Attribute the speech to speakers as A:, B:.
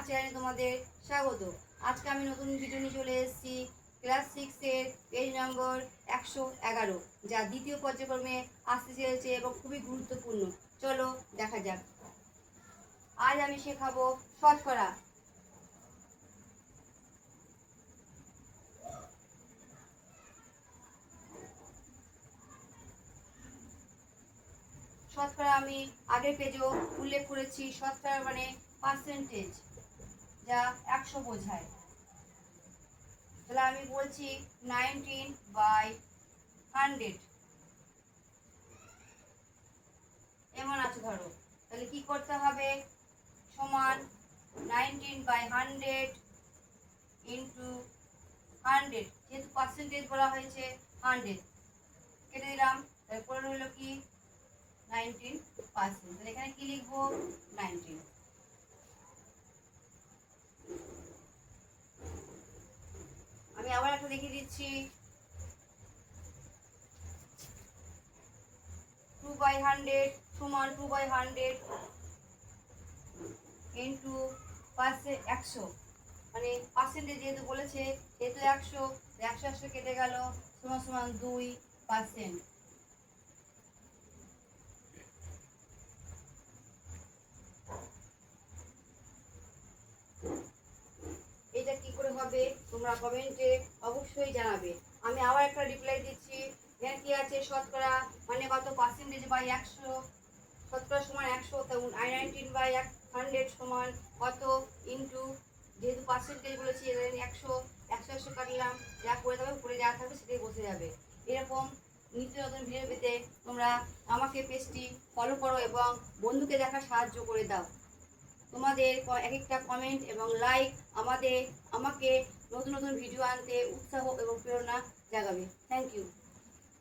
A: চ্যানেলে তোমাদের স্বাগত। আজকে আমি নতুন ভিডিও নিয়ে চলে এসেছি ক্লাস 6-এর পেজ নম্বর 111, যা দ্বিতীয় পর্যায়ক্রমে আসতে চলেছে এবং খুবই গুরুত্বপূর্ণ। চলো দেখা যাক। আজ আমি শেখাবো শতকরা। শতকরা আমি আগের পেজেও উল্লেখ করেছি। শতকরা মানে পার্সেন্টেজ, যা 100 বোঝায়। তাহলে আমি বলছি 19/100 এমন আছে ধরো। তাহলে কি করতে হবে? সমান 19/100 ইন্টু 100, যেহেতু পার্সেন্টেজ বলা হয়েছে 100 কেটে দিলাম। তারপরে রইল কি 19%। তাহলে এখানে কি লিখবো? 19। আমি আবার একটা লিখে দিচ্ছি। 2/100 সমান 2/100 ইন্টু 100, মানে পার্সেন্টেজ যেহেতু বলেছে যেহেতু 100 কেটে গেল, সমান সমান 2%। এটা কি করে হবে তোমরা কমেন্টে অবশ্যই জানাবে। আমি আবার একটা রিপ্লাই দিচ্ছি। এখানে কি আছে? শতকরা মানে কত? Percentage by 100। শতকরা সমান 100, তেমন 19/100 সমান কত? ইন্টু, যেহেতু পার্সেন্টেজ বলেছি 100 কাটলাম, যা করে দেবে উপরে যা থাকবে সেটাই বসে যাবে। এরকম নিত্য নতুন ভিডিও পেতে তোমরা আমাকে পেজটি ফলো করো এবং বন্ধুকে দেখার সাহায্য করে দাও। তোমাদের এক একটা কমেন্ট এবং লাইক আমাকে নতুন নতুন ভিডিও আনতে উৎসাহ এবং প্রেরণা জাগাবে। Thank you.